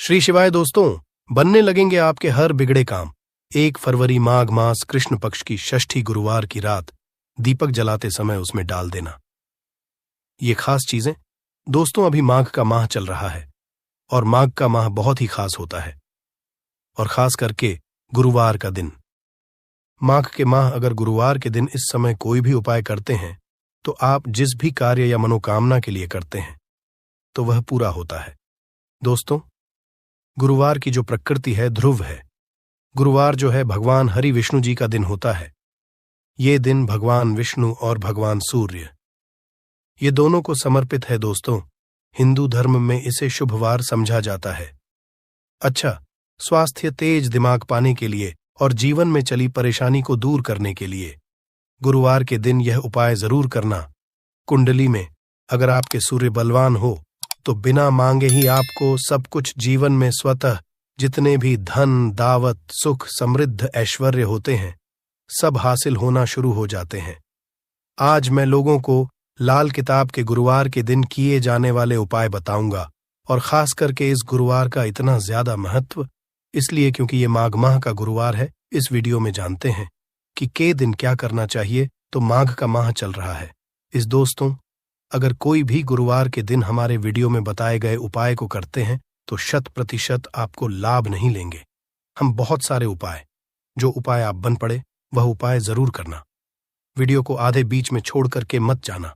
श्री शिवाय दोस्तों, बनने लगेंगे आपके हर बिगड़े काम। 1 फरवरी माघ मास कृष्ण पक्ष की षष्ठी गुरुवार की रात दीपक जलाते समय उसमें डाल देना। ये खास चीजें दोस्तों, अभी माघ का माह चल रहा है और माघ का माह बहुत ही खास होता है, और खास करके गुरुवार का दिन। माघ के माह अगर गुरुवार के दिन इस समय कोई भी उपाय करते हैं तो आप जिस भी कार्य या मनोकामना के लिए करते हैं तो वह पूरा होता है। दोस्तों, गुरुवार की जो प्रकृति है ध्रुव है। गुरुवार जो है भगवान हरि विष्णु जी का दिन होता है। ये दिन भगवान विष्णु और भगवान सूर्य, ये दोनों को समर्पित है। दोस्तों, हिंदू धर्म में इसे शुभवार समझा जाता है। अच्छा, स्वास्थ्य तेज दिमाग पाने के लिए और जीवन में चली परेशानी को दूर करने के लिए गुरुवार के दिन यह उपाय जरूर करना। कुंडली में अगर आपके सूर्य बलवान हो तो बिना मांगे ही आपको सब कुछ जीवन में स्वतः जितने भी धन, दावत, सुख, समृद्ध, ऐश्वर्य होते हैं सब हासिल होना शुरू हो जाते हैं। आज मैं लोगों को लाल किताब के गुरुवार के दिन किए जाने वाले उपाय बताऊंगा, और खास करके इस गुरुवार का इतना ज्यादा महत्व इसलिए क्योंकि ये माघ माह का गुरुवार है। इस वीडियो में जानते हैं कि के दिन क्या करना चाहिए। तो माघ का माह चल रहा है। इस दोस्तों, अगर कोई भी गुरुवार के दिन हमारे वीडियो में बताए गए उपाय को करते हैं तो 100% आपको लाभ नहीं लेंगे। हम बहुत सारे उपाय, जो उपाय आप बन पड़े वह उपाय जरूर करना। वीडियो को आधे बीच में छोड़ करके मत जाना,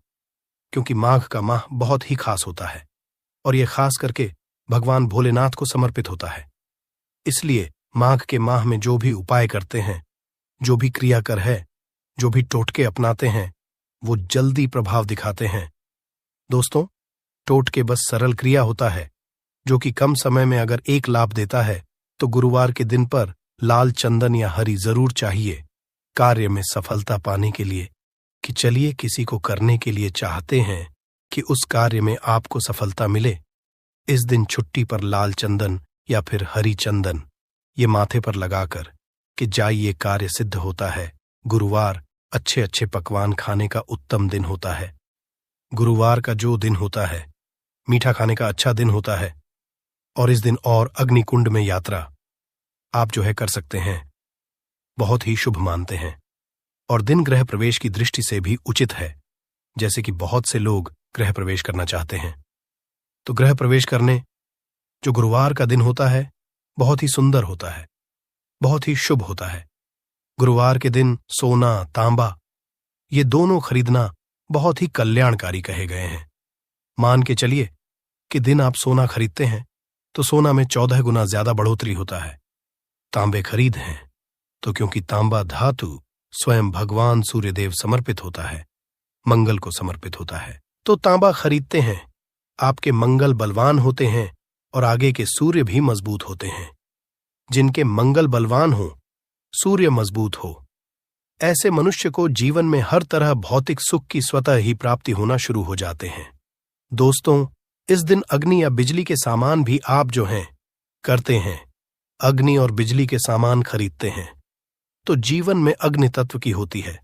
क्योंकि माघ का माह बहुत ही खास होता है और यह खास करके भगवान भोलेनाथ को समर्पित होता है। इसलिए माघ के माह में जो भी उपाय करते हैं, जो भी क्रियाकर है, जो भी टोटके अपनाते हैं, वो जल्दी प्रभाव दिखाते हैं। दोस्तों, टोटके बस सरल क्रिया होता है जो कि कम समय में अगर एक लाभ देता है तो गुरुवार के दिन पर लाल चंदन या हरी जरूर चाहिए कार्य में सफलता पाने के लिए। कि चलिए किसी को करने के लिए चाहते हैं कि उस कार्य में आपको सफलता मिले। इस दिन छुट्टी पर लाल चंदन या फिर हरी चंदन ये माथे पर लगाकर कि जाइए कार्य सिद्ध होता है। गुरुवार अच्छे अच्छे पकवान खाने का उत्तम दिन होता है। गुरुवार का जो दिन होता है मीठा खाने का अच्छा दिन होता है, और इस दिन और अग्निकुंड में यात्रा आप जो है कर सकते हैं, बहुत ही शुभ मानते हैं। और दिन ग्रह प्रवेश की दृष्टि से भी उचित है, जैसे कि बहुत से लोग गृह प्रवेश करना चाहते हैं। तो गृह प्रवेश करने जो गुरुवार का दिन होता है बहुत ही सुंदर होता है, बहुत ही शुभ होता है। गुरुवार के दिन सोना, तांबा ये दोनों खरीदना बहुत ही कल्याणकारी कहे गए हैं। मान के चलिए कि दिन आप सोना खरीदते हैं तो सोना में 14 गुना ज्यादा बढ़ोतरी होता है। तांबे खरीद हैं तो क्योंकि तांबा धातु स्वयं भगवान सूर्यदेव समर्पित होता है, मंगल को समर्पित होता है। तो तांबा खरीदते हैं, आपके मंगल बलवान होते हैं और आगे के सूर्य भी मजबूत होते हैं। जिनके मंगल बलवान हो, सूर्य मजबूत हो, ऐसे मनुष्य को जीवन में हर तरह भौतिक सुख की स्वतः ही प्राप्ति होना शुरू हो जाते हैं। दोस्तों, इस दिन अग्नि या बिजली के सामान भी आप जो हैं करते हैं, अग्नि और बिजली के सामान खरीदते हैं तो जीवन में अग्नि तत्व की होती है,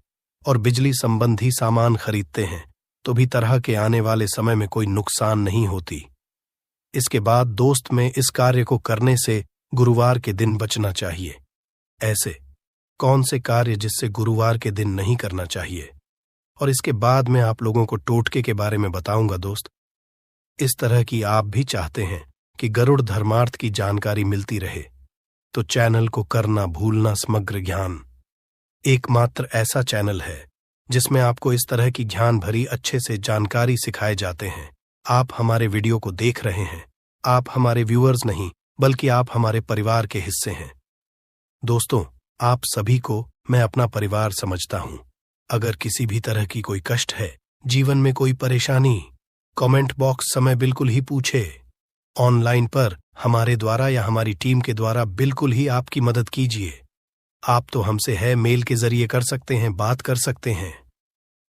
और बिजली संबंधी सामान खरीदते हैं तो भी तरह के आने वाले समय में कोई नुकसान नहीं होती। इसके बाद दोस्त में इस कार्य को करने से गुरुवार के दिन बचना चाहिए। ऐसे कौन से कार्य जिससे गुरुवार के दिन नहीं करना चाहिए, और इसके बाद मैं आप लोगों को टोटके के बारे में बताऊंगा। दोस्त, इस तरह की आप भी चाहते हैं कि गरुड़ धर्मार्थ की जानकारी मिलती रहे तो चैनल को करना भूलना समग्र ज्ञान एकमात्र ऐसा चैनल है जिसमें आपको इस तरह की ज्ञान भरी अच्छे से जानकारी सिखाए जाते हैं। आप हमारे वीडियो को देख रहे हैं, आप हमारे व्यूअर्स नहीं बल्कि आप हमारे परिवार के हिस्से हैं। दोस्तों, आप सभी को मैं अपना परिवार समझता हूं। अगर किसी भी तरह की कोई कष्ट है, जीवन में कोई परेशानी, कमेंट बॉक्स समय बिल्कुल ही पूछे। ऑनलाइन पर हमारे द्वारा या हमारी टीम के द्वारा बिल्कुल ही आपकी मदद कीजिए। आप तो हमसे है मेल के जरिए कर सकते हैं, बात कर सकते हैं।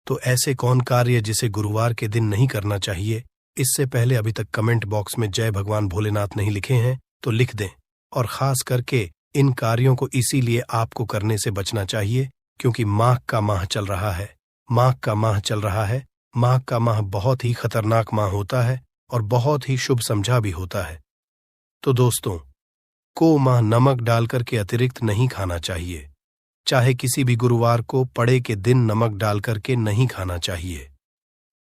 तो ऐसे कौन कार्य जिसे गुरुवार के दिन नहीं करना चाहिए, इससे पहले अभी तक कमेंट बॉक्स में जय भगवान भोलेनाथ नहीं लिखे हैं तो लिख दें। और खास करके इन कार्यों को इसीलिए आपको करने से बचना चाहिए क्योंकि माघ का माह चल रहा है। माघ का माह चल रहा है। माघ का माह बहुत ही खतरनाक माह होता है और बहुत ही शुभ समझा भी होता है। तो दोस्तों, को माह नमक डालकर के अतिरिक्त नहीं खाना चाहिए। चाहे किसी भी गुरुवार को पड़े के दिन नमक डालकर के नहीं खाना चाहिए।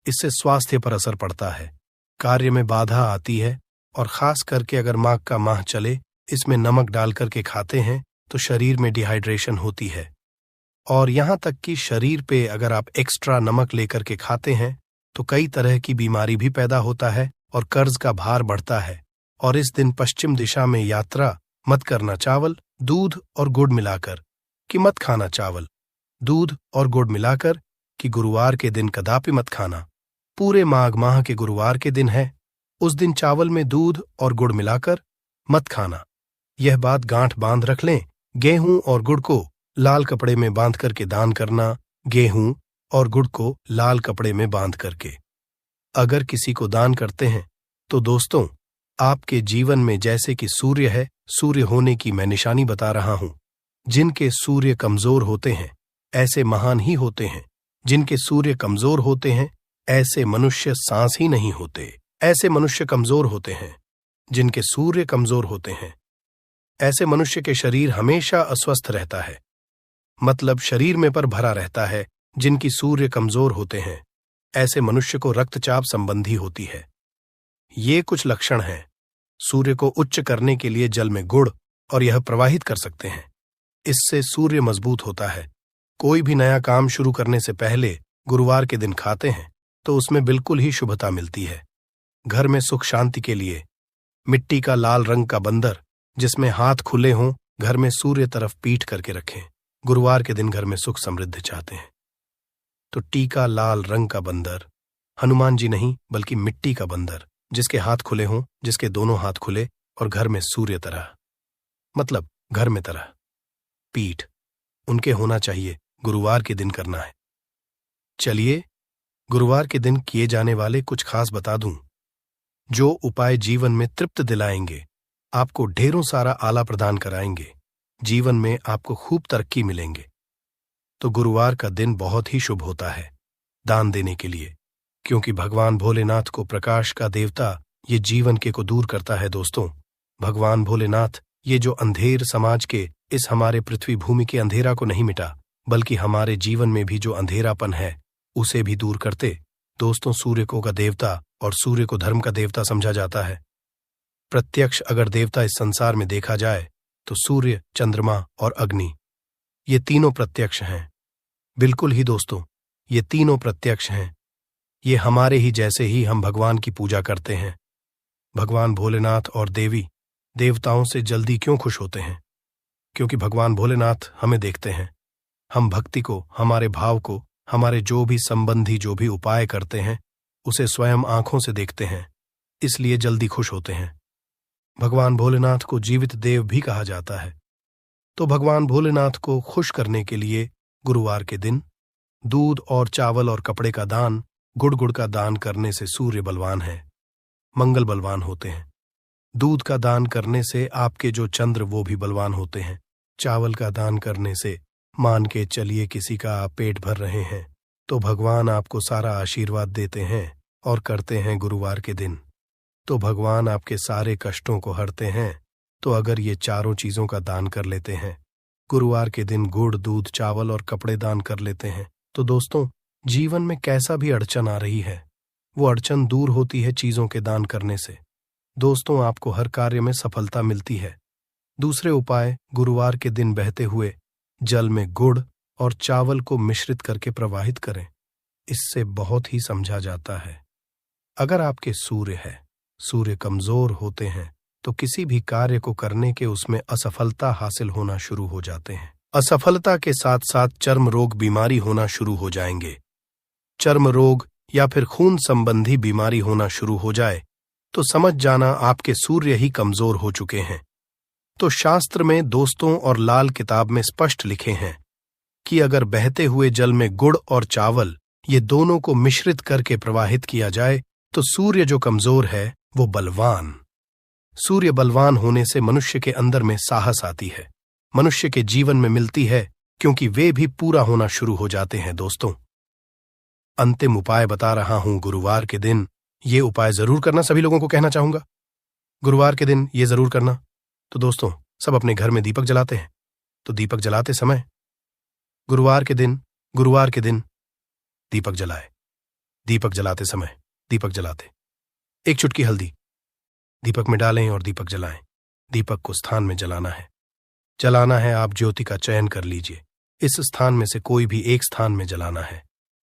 इससे स्वास्थ्य पर असर पड़ता है, कार्य में बाधा आती है, और खास करके अगर माघ का माह चले इसमें नमक डालकर के खाते हैं तो शरीर में डिहाइड्रेशन होती है। और यहां तक कि शरीर पे अगर आप एक्स्ट्रा नमक लेकर के खाते हैं तो कई तरह की बीमारी भी पैदा होता है और कर्ज का भार बढ़ता है। और इस दिन पश्चिम दिशा में यात्रा मत करना। चावल, दूध और गुड़ मिलाकर कि मत खाना। चावल, दूध और गुड़ मिलाकर कि गुरुवार के दिन कदापि मत खाना। पूरे माघ माह के गुरुवार के दिन है, उस दिन चावल में दूध और गुड़ मिलाकर मत खाना। यह बात गांठ बांध रख लें। गेहूं और गुड़ को लाल कपड़े में बांध करके दान करना। गेहूं और गुड़ को लाल कपड़े में बांध करके अगर किसी को दान करते हैं तो दोस्तों, आपके जीवन में जैसे कि सूर्य है, सूर्य होने की मैं निशानी बता रहा हूं। जिनके सूर्य कमजोर होते हैं ऐसे महान ही होते हैं। जिनके सूर्य कमजोर होते हैं ऐसे मनुष्य सांस ही नहीं होते। ऐसे मनुष्य कमजोर होते हैं। जिनके सूर्य कमजोर होते हैं ऐसे मनुष्य के शरीर हमेशा अस्वस्थ रहता है, मतलब शरीर में पर भरा रहता है। जिनकी सूर्य कमजोर होते हैं ऐसे मनुष्य को रक्तचाप संबंधी होती है। ये कुछ लक्षण हैं। सूर्य को उच्च करने के लिए जल में गुड़ और यह प्रवाहित कर सकते हैं। इससे सूर्य मजबूत होता है। कोई भी नया काम शुरू करने से पहले गुरुवार के दिन खाते हैं तो उसमें बिल्कुल ही शुभता मिलती है। घर में सुख शांति के लिए मिट्टी का लाल रंग का बंदर जिसमें हाथ खुले हों घर में सूर्य तरफ पीठ करके रखें। गुरुवार के दिन घर में सुख समृद्धि चाहते हैं तो टीका लाल रंग का बंदर, हनुमान जी नहीं बल्कि मिट्टी का बंदर जिसके हाथ खुले हों, जिसके दोनों हाथ खुले और घर में सूर्य तरह, मतलब घर में तरह पीठ उनके होना चाहिए। गुरुवार के दिन करना है। चलिए गुरुवार के दिन किए जाने वाले कुछ खास बता दूं, जो उपाय जीवन में तृप्त दिलाएंगे, आपको ढेरों सारा आला प्रदान कराएंगे, जीवन में आपको खूब तरक्की मिलेंगे। तो गुरुवार का दिन बहुत ही शुभ होता है दान देने के लिए, क्योंकि भगवान भोलेनाथ को प्रकाश का देवता ये जीवन के को दूर करता है। दोस्तों, भगवान भोलेनाथ ये जो अंधेर समाज के इस हमारे पृथ्वी भूमि के अंधेरा को नहीं मिटा, बल्कि हमारे जीवन में भी जो अंधेरापन है उसे भी दूर करते। दोस्तों, सूर्य को का देवता और सूर्य को धर्म का देवता समझा जाता है। प्रत्यक्ष अगर देवता इस संसार में देखा जाए तो सूर्य, चंद्रमा और अग्नि ये तीनों प्रत्यक्ष हैं। बिल्कुल ही दोस्तों, ये तीनों प्रत्यक्ष हैं। ये हमारे ही जैसे ही हम भगवान की पूजा करते हैं। भगवान भोलेनाथ और देवी देवताओं से जल्दी क्यों खुश होते हैं? क्योंकि भगवान भोलेनाथ हमें देखते हैं। हम भक्ति को, हमारे भाव को, हमारे जो भी संबंधी जो भी उपाय करते हैं उसे स्वयं आंखों से देखते हैं, इसलिए जल्दी खुश होते हैं। भगवान भोलेनाथ को जीवित देव भी कहा जाता है। तो भगवान भोलेनाथ को खुश करने के लिए गुरुवार के दिन दूध और चावल और कपड़े का दान, गुड़ का दान करने से सूर्य बलवान है, मंगल बलवान होते हैं। दूध का दान करने से आपके जो चंद्र वो भी बलवान होते हैं। चावल का दान करने से मान के चलिए किसी का आप पेट भर रहे हैं तो भगवान आपको सारा आशीर्वाद देते हैं और करते हैं गुरुवार के दिन, तो भगवान आपके सारे कष्टों को हरते हैं। तो अगर ये चारों चीजों का दान कर लेते हैं, गुरुवार के दिन गुड़, दूध, चावल और कपड़े दान कर लेते हैं, तो दोस्तों जीवन में कैसा भी अड़चन आ रही है वो अड़चन दूर होती है चीजों के दान करने से। दोस्तों, आपको हर कार्य में सफलता मिलती है। दूसरे उपाय, गुरुवार के दिन बहते हुए जल में गुड़ और चावल को मिश्रित करके प्रवाहित करें। इससे बहुत ही समझा जाता है अगर आपके सूर्य कमजोर होते हैं तो किसी भी कार्य को करने के उसमें असफलता हासिल होना शुरू हो जाते हैं। असफलता के साथ साथ चर्म रोग, बीमारी होना शुरू हो जाएंगे। चर्म रोग या फिर खून संबंधी बीमारी होना शुरू हो जाए तो समझ जाना आपके सूर्य ही कमजोर हो चुके हैं। तो शास्त्र में दोस्तों और लाल किताब में स्पष्ट लिखे हैं कि अगर बहते हुए जल में गुड़ और चावल ये दोनों को मिश्रित करके प्रवाहित किया जाए तो सूर्य जो कमजोर है वो बलवान। सूर्य बलवान होने से मनुष्य के अंदर में साहस आती है, मनुष्य के जीवन में मिलती है, क्योंकि वे भी पूरा होना शुरू हो जाते हैं। दोस्तों, अंतिम उपाय बता रहा हूं गुरुवार के दिन, ये उपाय जरूर करना सभी लोगों को कहना चाहूंगा। गुरुवार के दिन ये जरूर करना। तो दोस्तों, सब अपने घर में दीपक जलाते हैं, तो दीपक जलाते समय गुरुवार के दिन दीपक जलाए। दीपक जलाते समय दीपक जलाते एक चुटकी हल्दी दीपक में डालें और दीपक जलाएं। दीपक को स्थान में जलाना है। आप ज्योति का चयन कर लीजिए। इस स्थान में से कोई भी एक स्थान में जलाना है।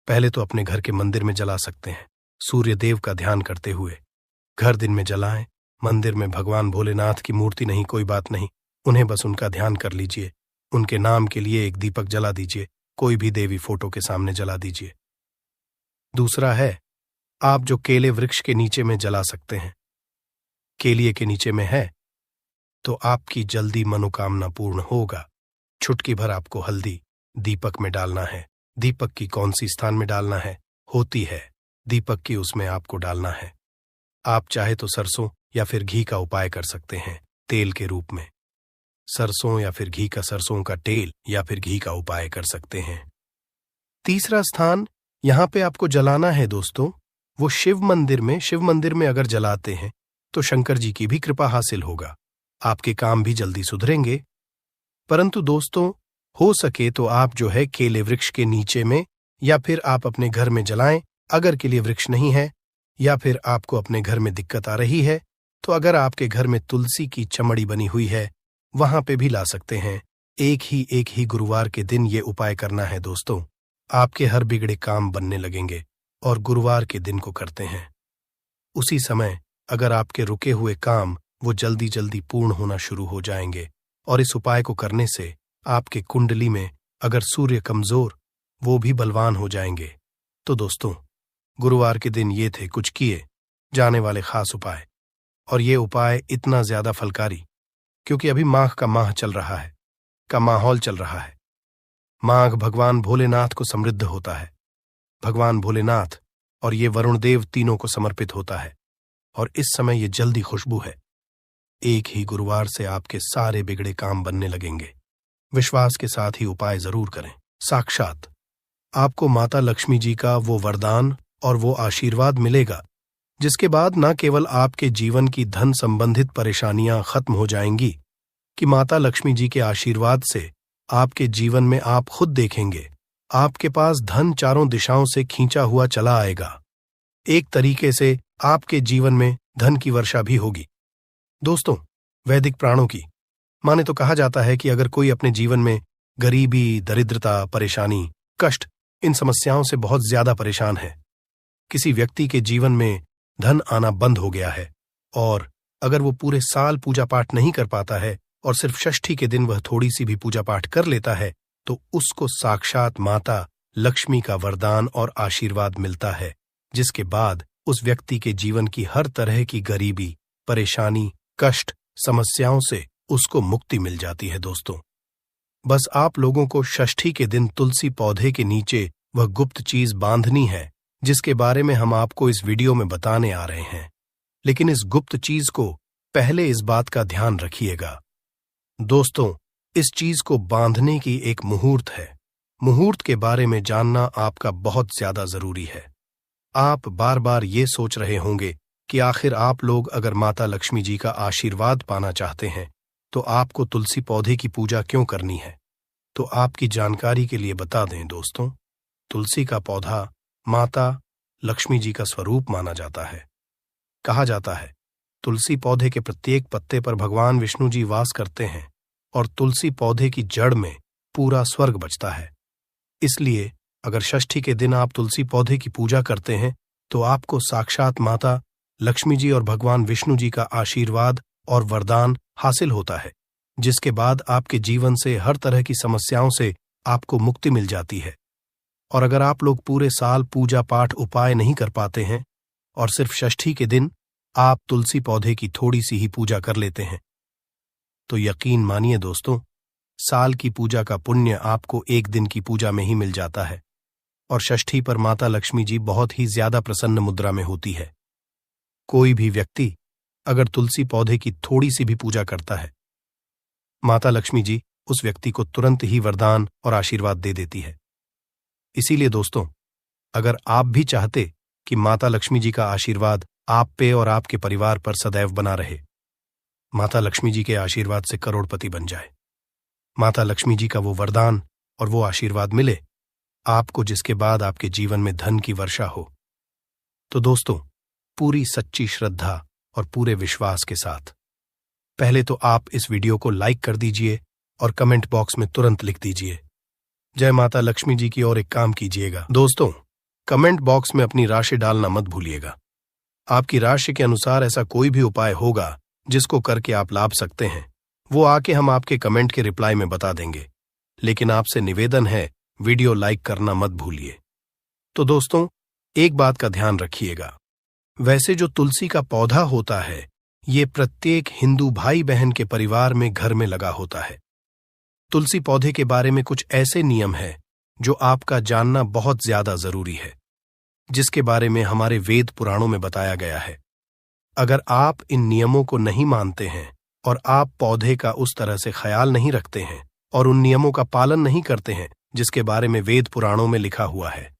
पहले तो अपने घर के मंदिर में जला सकते हैं, सूर्य देव का ध्यान करते हुए। घर दिन में जलाएं। मंदिर में भगवान भोलेनाथ की मूर्ति नहीं, कोई बात नहीं, उन्हें बस उनका ध्यान कर लीजिए। उनके नाम के लिए एक दीपक जला दीजिए। कोई भी देवी फोटो के सामने जला दीजिए। दूसरा है, आप जो केले वृक्ष के नीचे में जला सकते हैं। केलिए के नीचे में है तो आपकी जल्दी मनोकामना पूर्ण होगा। चुटकी भर आपको हल्दी दीपक में डालना है। दीपक की कौन सी स्थान में डालना है? होती है दीपक की, उसमें आपको डालना है। आप चाहे तो सरसों या फिर घी का उपाय कर सकते हैं, तेल के रूप में। सरसों या फिर घी का, सरसों का तेल या फिर घी का उपाय कर सकते हैं। तीसरा स्थान यहां पे आपको जलाना है दोस्तों, वो शिव मंदिर में अगर जलाते हैं तो शंकर जी की भी कृपा हासिल होगा, आपके काम भी जल्दी सुधरेंगे। परंतु दोस्तों, हो सके तो आप जो है केले वृक्ष के नीचे में या फिर आप अपने घर में जलाएं। अगर केले वृक्ष नहीं है या फिर आपको अपने घर में दिक्कत आ रही है तो अगर आपके घर में तुलसी की चमड़ी बनी हुई है वहां पे भी ला सकते हैं। एक ही गुरुवार के दिन ये उपाय करना है दोस्तों। आपके हर बिगड़े काम बनने लगेंगे और गुरुवार के दिन को करते हैं। उसी समय अगर आपके रुके हुए काम वो जल्दी जल्दी पूर्ण होना शुरू हो जाएंगे। और इस उपाय को करने से आपके कुंडली में अगर सूर्य कमजोर, वो भी बलवान हो जाएंगे। तो दोस्तों, गुरुवार के दिन ये थे कुछ किए जाने वाले खास उपाय। और ये उपाय इतना ज्यादा फलकारी क्योंकि अभी माघ का माह चल रहा है, का माहौल चल रहा है। माघ भगवान भोलेनाथ को समृद्ध होता है। भगवान भोलेनाथ और ये वरुण देव तीनों को समर्पित होता है। और इस समय ये जल्दी खुशबू है। एक ही गुरुवार से आपके सारे बिगड़े काम बनने लगेंगे। विश्वास के साथ ही उपाय जरूर करें। साक्षात आपको माता लक्ष्मी जी का वो वरदान और वो आशीर्वाद मिलेगा, जिसके बाद न केवल आपके जीवन की धन संबंधित परेशानियां खत्म हो जाएंगी, कि माता लक्ष्मी जी के आशीर्वाद से आपके जीवन में आप खुद देखेंगे आपके पास धन चारों दिशाओं से खींचा हुआ चला आएगा। एक तरीके से आपके जीवन में धन की वर्षा भी होगी। दोस्तों, वैदिक प्राणों की माने तो कहा जाता है कि अगर कोई अपने जीवन में गरीबी, दरिद्रता, परेशानी, कष्ट, इन समस्याओं से बहुत ज्यादा परेशान है, किसी व्यक्ति के जीवन में धन आना बंद हो गया है और अगर वो पूरे साल पूजा पाठ नहीं कर पाता है और सिर्फ षष्ठी के दिन वह थोड़ी सी भी पूजा पाठ कर लेता है, तो उसको साक्षात माता लक्ष्मी का वरदान और आशीर्वाद मिलता है, जिसके बाद उस व्यक्ति के जीवन की हर तरह की गरीबी, परेशानी, कष्ट, समस्याओं से उसको मुक्ति मिल जाती है। दोस्तों, बस आप लोगों को षष्ठी के दिन तुलसी पौधे के नीचे वह गुप्त चीज बांधनी है, जिसके बारे में हम आपको इस वीडियो में बताने आ रहे हैं। लेकिन इस गुप्त चीज को पहले इस बात का ध्यान रखिएगा दोस्तों, इस चीज को बांधने की एक मुहूर्त है। मुहूर्त के बारे में जानना आपका बहुत ज्यादा जरूरी है। आप बार बार ये सोच रहे होंगे कि आखिर आप लोग अगर माता लक्ष्मी जी का आशीर्वाद पाना चाहते हैं तो आपको तुलसी पौधे की पूजा क्यों करनी है। तो आपकी जानकारी के लिए बता दें दोस्तों, तुलसी का पौधा माता लक्ष्मी जी का स्वरूप माना जाता है। कहा जाता है तुलसी पौधे के प्रत्येक पत्ते पर भगवान विष्णु जी वास करते हैं और तुलसी पौधे की जड़ में पूरा स्वर्ग बचता है। इसलिए अगर षष्ठी के दिन आप तुलसी पौधे की पूजा करते हैं तो आपको साक्षात माता लक्ष्मी जी और भगवान विष्णु जी का आशीर्वाद और वरदान हासिल होता है, जिसके बाद आपके जीवन से हर तरह की समस्याओं से आपको मुक्ति मिल जाती है। और अगर आप लोग पूरे साल पूजा पाठ उपाय नहीं कर पाते हैं और सिर्फ षष्ठी के दिन आप तुलसी पौधे की थोड़ी सी ही पूजा कर लेते हैं, तो यकीन मानिए दोस्तों, साल की पूजा का पुण्य आपको एक दिन की पूजा में ही मिल जाता है। और षष्ठी पर माता लक्ष्मी जी बहुत ही ज्यादा प्रसन्न मुद्रा में होती है। कोई भी व्यक्ति अगर तुलसी पौधे की थोड़ी सी भी पूजा करता है, माता लक्ष्मी जी उस व्यक्ति को तुरंत ही वरदान और आशीर्वाद दे देती है। इसीलिए दोस्तों, अगर आप भी चाहते कि माता लक्ष्मी जी का आशीर्वाद आप पे और आपके परिवार पर सदैव बना रहे, माता लक्ष्मी जी के आशीर्वाद से करोड़पति बन जाए। माता लक्ष्मी जी का वो वरदान और वो आशीर्वाद मिले आपको, जिसके बाद आपके जीवन में धन की वर्षा हो। तो दोस्तों, पूरी सच्ची श्रद्धा और पूरे विश्वास के साथ पहले तो आप इस वीडियो को लाइक कर दीजिए और कमेंट बॉक्स में तुरंत लिख दीजिए जय माता लक्ष्मी जी की, और एक काम कीजिएगा दोस्तों, कमेंट बॉक्स में अपनी राशि डालना मत भूलिएगा। आपकी राशि के अनुसार ऐसा कोई भी उपाय होगा जिसको करके आप लाभ सकते हैं, वो आके हम आपके कमेंट के रिप्लाई में बता देंगे। लेकिन आपसे निवेदन है, वीडियो लाइक करना मत भूलिए। तो दोस्तों, एक बात का ध्यान रखिएगा, वैसे जो तुलसी का पौधा होता है ये प्रत्येक हिंदू भाई बहन के परिवार में घर में लगा होता है। तुलसी पौधे के बारे में कुछ ऐसे नियम हैं जो आपका जानना बहुत ज्यादा जरूरी है, जिसके बारे में हमारे वेद पुराणों में बताया गया है। अगर आप इन नियमों को नहीं मानते हैं और आप पौधे का उस तरह से ख्याल नहीं रखते हैं और उन नियमों का पालन नहीं करते हैं जिसके बारे में वेद पुराणों में लिखा हुआ है,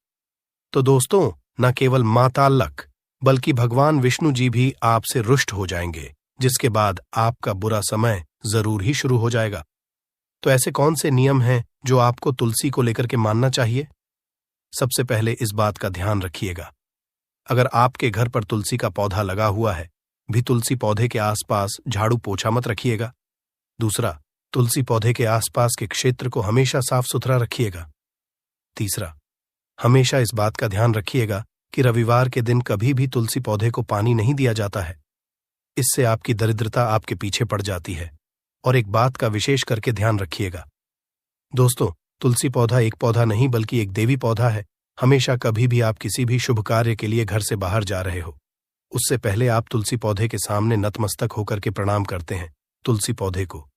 तो दोस्तों, न केवल माता लक बल्कि भगवान विष्णु जी भी आपसे रुष्ट हो जाएंगे, जिसके बाद आपका बुरा समय जरूर ही शुरू हो जाएगा। तो ऐसे कौन से नियम हैं जो आपको तुलसी को लेकर के मानना चाहिए? सबसे पहले इस बात का ध्यान रखिएगा, अगर आपके घर पर तुलसी का पौधा लगा हुआ है भी तुलसी पौधे के आसपास झाड़ू पोछा मत रखिएगा। दूसरा, तुलसी पौधे के आसपास के क्षेत्र को हमेशा साफ सुथरा रखिएगा। तीसरा, हमेशा इस बात का ध्यान रखिएगा कि रविवार के दिन कभी भी तुलसी पौधे को पानी नहीं दिया जाता है, इससे आपकी दरिद्रता आपके पीछे पड़ जाती है। और एक बात का विशेष करके ध्यान रखिएगा दोस्तों, तुलसी पौधा एक पौधा नहीं बल्कि एक देवी पौधा है। हमेशा कभी भी आप किसी भी शुभ कार्य के लिए घर से बाहर जा रहे हो, उससे पहले आप तुलसी पौधे के सामने नतमस्तक होकर के प्रणाम करते हैं तुलसी पौधे को।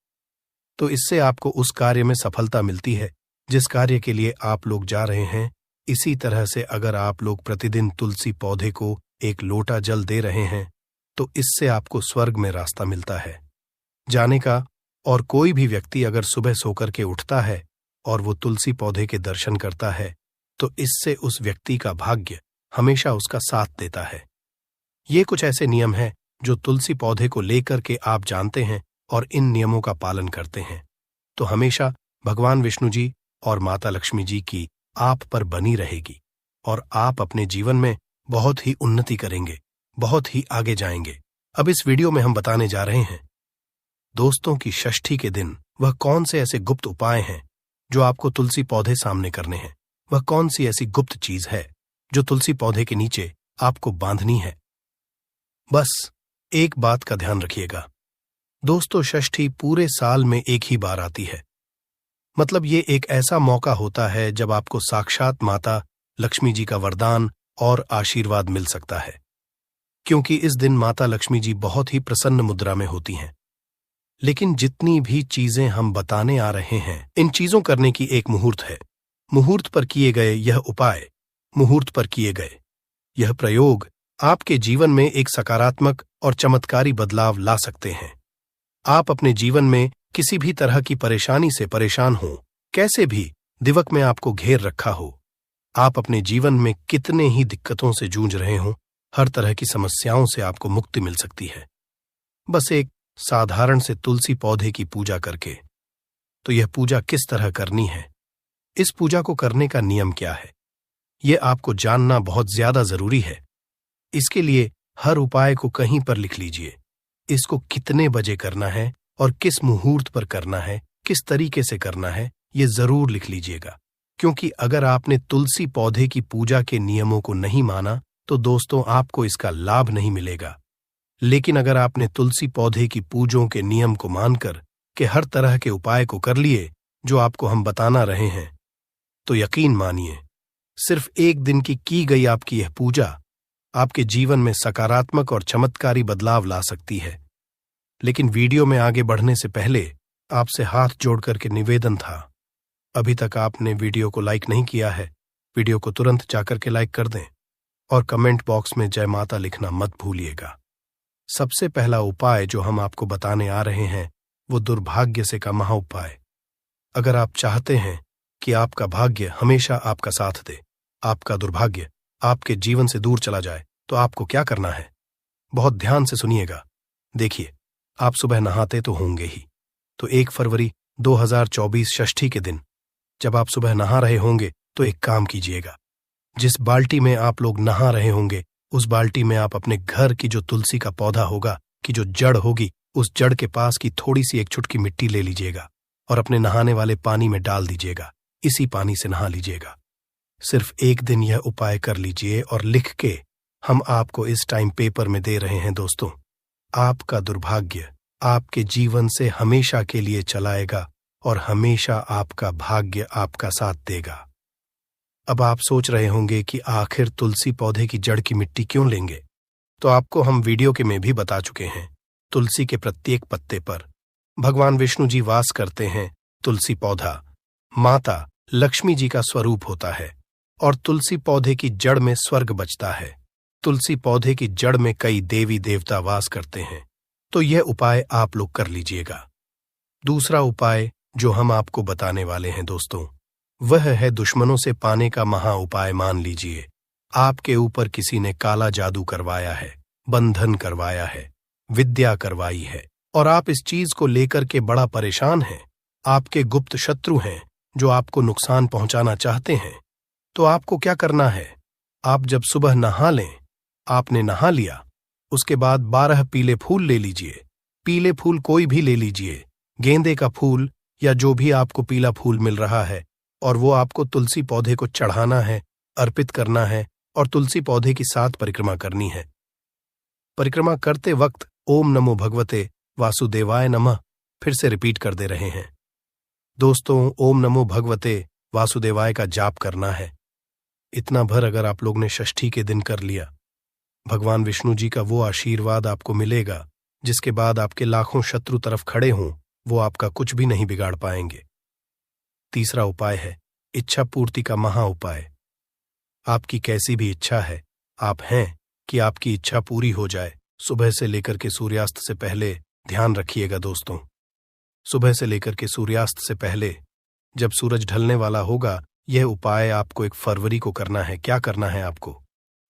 तो इससे आपको उस कार्य में सफलता मिलती है जिस कार्य के लिए आप लोग जा रहे हैं। इसी तरह से अगर आप लोग प्रतिदिन तुलसी पौधे को एक लोटा जल दे रहे हैं तो इससे आपको स्वर्ग में रास्ता मिलता है जाने का। और कोई भी व्यक्ति अगर सुबह सोकर के उठता है और वो तुलसी पौधे के दर्शन करता है तो इससे उस व्यक्ति का भाग्य हमेशा उसका साथ देता है। ये कुछ ऐसे नियम हैं जो तुलसी पौधे को लेकर के आप जानते हैं और इन नियमों का पालन करते हैं तो हमेशा भगवान विष्णु जी और माता लक्ष्मी जी की आप पर बनी रहेगी और आप अपने जीवन में बहुत ही उन्नति करेंगे, बहुत ही आगे जाएंगे। अब इस वीडियो में हम बताने जा रहे हैं दोस्तों की षष्ठी के दिन वह कौन से ऐसे गुप्त उपाय हैं जो आपको तुलसी पौधे सामने करने हैं। वह कौन सी ऐसी गुप्त चीज है जो तुलसी पौधे के नीचे आपको बांधनी है। बस एक बात का ध्यान रखिएगा दोस्तों, षष्ठी पूरे साल में एक ही बार आती है। मतलब ये एक ऐसा मौका होता है जब आपको साक्षात माता लक्ष्मी जी का वरदान और आशीर्वाद मिल सकता है, क्योंकि इस दिन माता लक्ष्मी जी बहुत ही प्रसन्न मुद्रा में होती हैं। लेकिन जितनी भी चीजें हम बताने आ रहे हैं, इन चीजों करने की एक मुहूर्त है। मुहूर्त पर किए गए यह उपाय, मुहूर्त पर किए गए यह प्रयोग आपके जीवन में एक सकारात्मक और चमत्कारी बदलाव ला सकते हैं। आप अपने जीवन में किसी भी तरह की परेशानी से परेशान हो, कैसे भी दिवक में आपको घेर रखा हो, आप अपने जीवन में कितने ही दिक्कतों से जूझ रहे हो, हर तरह की समस्याओं से आपको मुक्ति मिल सकती है बस एक साधारण से तुलसी पौधे की पूजा करके। तो यह पूजा किस तरह करनी है, इस पूजा को करने का नियम क्या है, यह आपको जानना बहुत ज्यादा जरूरी है। इसके लिए हर उपाय को कहीं पर लिख लीजिए, इसको कितने बजे करना है और किस मुहूर्त पर करना है, किस तरीके से करना है, ये जरूर लिख लीजिएगा। क्योंकि अगर आपने तुलसी पौधे की पूजा के नियमों को नहीं माना तो दोस्तों आपको इसका लाभ नहीं मिलेगा। लेकिन अगर आपने तुलसी पौधे की पूजों के नियम को मानकर के हर तरह के उपाय को कर लिए जो आपको हम बताना रहे हैं, तो यकीन मानिए सिर्फ एक दिन की गई आपकी यह पूजा आपके जीवन में सकारात्मक और चमत्कारी बदलाव ला सकती है। लेकिन वीडियो में आगे बढ़ने से पहले आपसे हाथ जोड़ करके निवेदन था, अभी तक आपने वीडियो को लाइक नहीं किया है, वीडियो को तुरंत जाकर के लाइक कर दें और कमेंट बॉक्स में जय माता लिखना मत भूलिएगा। सबसे पहला उपाय जो हम आपको बताने आ रहे हैं वो दुर्भाग्य से का महाउपाय। अगर आप चाहते हैं कि आपका भाग्य हमेशा आपका साथ दे, आपका दुर्भाग्य आपके जीवन से दूर चला जाए, तो आपको क्या करना है, बहुत ध्यान से सुनिएगा। देखिए, आप सुबह नहाते तो होंगे ही। तो 1 फरवरी 2024 षष्ठी के दिन जब आप सुबह नहा रहे होंगे तो एक काम कीजिएगा। जिस बाल्टी में आप लोग नहा रहे होंगे उस बाल्टी में आप अपने घर की जो तुलसी का पौधा होगा कि जो जड़ होगी उस जड़ के पास की थोड़ी सी एक चुटकी मिट्टी ले लीजिएगा और अपने नहाने वाले पानी में डाल दीजिएगा। इसी पानी से नहा लीजिएगा। सिर्फ एक दिन यह उपाय कर लीजिए और लिख के हम आपको इस टाइम पेपर में दे रहे हैं दोस्तों। आपका दुर्भाग्य आपके जीवन से हमेशा के लिए चलाएगा और हमेशा आपका भाग्य आपका साथ देगा। अब आप सोच रहे होंगे कि आखिर तुलसी पौधे की जड़ की मिट्टी क्यों लेंगे? तो आपको हम वीडियो के में भी बता चुके हैं। तुलसी के प्रत्येक पत्ते पर भगवान विष्णु जी वास करते हैं। तुलसी पौधा माता लक्ष्मी जी का स्वरूप होता है और तुलसी पौधे की जड़ में स्वर्ग बचता है। तुलसी पौधे की जड़ में कई देवी देवता वास करते हैं। तो यह उपाय आप लोग कर लीजिएगा। दूसरा उपाय जो हम आपको बताने वाले हैं दोस्तों, वह है दुश्मनों से पाने का महा उपाय। मान लीजिए आपके ऊपर किसी ने काला जादू करवाया है, बंधन करवाया है, विद्या करवाई है और आप इस चीज को लेकर के बड़ा परेशान हैं। आपके गुप्त शत्रु हैं जो आपको नुकसान पहुंचाना चाहते हैं। तो आपको क्या करना है? आप जब सुबह नहा लें, आपने नहा लिया, उसके बाद 12 पीले फूल ले लीजिए। पीले फूल कोई भी ले लीजिए, गेंदे का फूल या जो भी आपको पीला फूल मिल रहा है, और वो आपको तुलसी पौधे को चढ़ाना है, अर्पित करना है और तुलसी पौधे की 7 परिक्रमा करनी है। परिक्रमा करते वक्त ओम नमो भगवते वासुदेवाय नमः फिर से रिपीट कर दे रहे हैं। दोस्तों, ओम नमो भगवते वासुदेवाय का जाप करना है। इतना भर अगर आप लोग ने षष्ठी के दिन कर लिया, भगवान विष्णु जी का वो आशीर्वाद आपको मिलेगा जिसके बाद आपके लाखों शत्रु तरफ खड़े हों, वो आपका कुछ भी नहीं बिगाड़ पाएंगे। तीसरा उपाय है इच्छा पूर्ति का महा उपाय। आपकी कैसी भी इच्छा है, आप हैं कि आपकी इच्छा पूरी हो जाए। सुबह से लेकर के सूर्यास्त से पहले ध्यान रखिएगा दोस्तों। सुबह से लेकर के सूर्यास्त से पहले जब सूरज ढलने वाला होगा, यह उपाय आपको 1 फरवरी को करना है। क्या करना है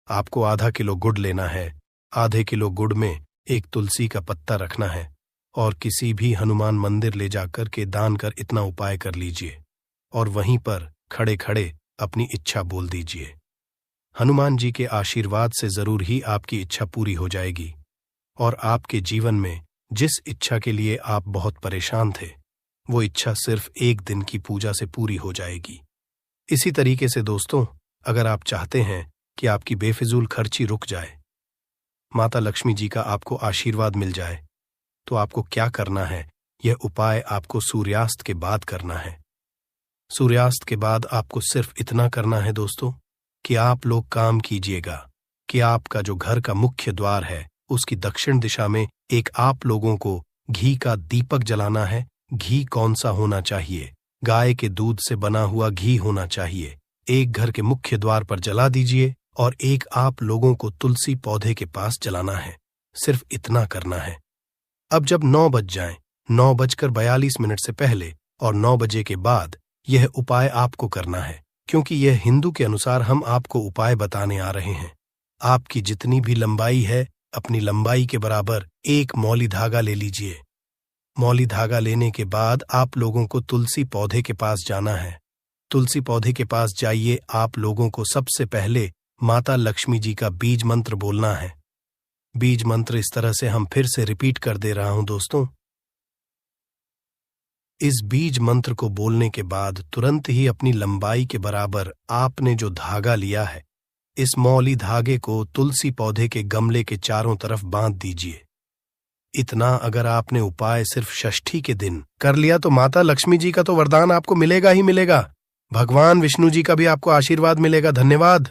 आपको आधा किलो गुड़ लेना है। आधे किलो गुड़ में 1 तुलसी का पत्ता रखना है और किसी भी हनुमान मंदिर ले जाकर के दान कर इतना उपाय कर लीजिए और वहीं पर खड़े खड़े अपनी इच्छा बोल दीजिए। हनुमान जी के आशीर्वाद से जरूर ही आपकी इच्छा पूरी हो जाएगी और आपके जीवन में जिस इच्छा के लिए आप बहुत परेशान थे, वो इच्छा सिर्फ 1 दिन की पूजा से पूरी हो जाएगी। इसी तरीके से दोस्तों, अगर आप चाहते हैं कि आपकी बेफिजूल खर्ची रुक जाए, माता लक्ष्मी जी का आपको आशीर्वाद मिल जाए, तो आपको क्या करना है? यह उपाय आपको सूर्यास्त के बाद करना है। सूर्यास्त के बाद आपको सिर्फ इतना करना है दोस्तों कि आप लोग काम कीजिएगा कि आपका जो घर का मुख्य द्वार है उसकी दक्षिण दिशा में एक आप लोगों को घी का दीपक जलाना है। घी कौन सा होना चाहिए? गाय के दूध से बना हुआ घी होना चाहिए। एक घर के मुख्य द्वार पर जला दीजिए और एक आप लोगों को तुलसी पौधे के पास जलाना है। सिर्फ इतना करना है। अब जब 9 बज जाएं, 9:42 से पहले और 9 बजे के बाद यह उपाय आपको करना है, क्योंकि यह हिंदू के अनुसार हम आपको उपाय बताने आ रहे हैं। आपकी जितनी भी लंबाई है, अपनी लंबाई के बराबर 1 मौली धागा ले लीजिए। मौली धागा लेने के बाद आप लोगों को तुलसी पौधे के पास जाना है। तुलसी पौधे के पास जाइए। आप लोगों को सबसे पहले माता लक्ष्मी जी का बीज मंत्र बोलना है। बीज मंत्र इस तरह से हम फिर से रिपीट कर दे रहा हूं दोस्तों। इस बीज मंत्र को बोलने के बाद तुरंत ही अपनी लंबाई के बराबर आपने जो धागा लिया है, इस मौली धागे को तुलसी पौधे के गमले के चारों तरफ बांध दीजिए। इतना अगर आपने उपाय सिर्फ षष्ठी के दिन कर लिया तो माता लक्ष्मी जी का तो वरदान आपको मिलेगा ही मिलेगा। भगवान विष्णु जी का भी आपको आशीर्वाद मिलेगा। धन्यवाद।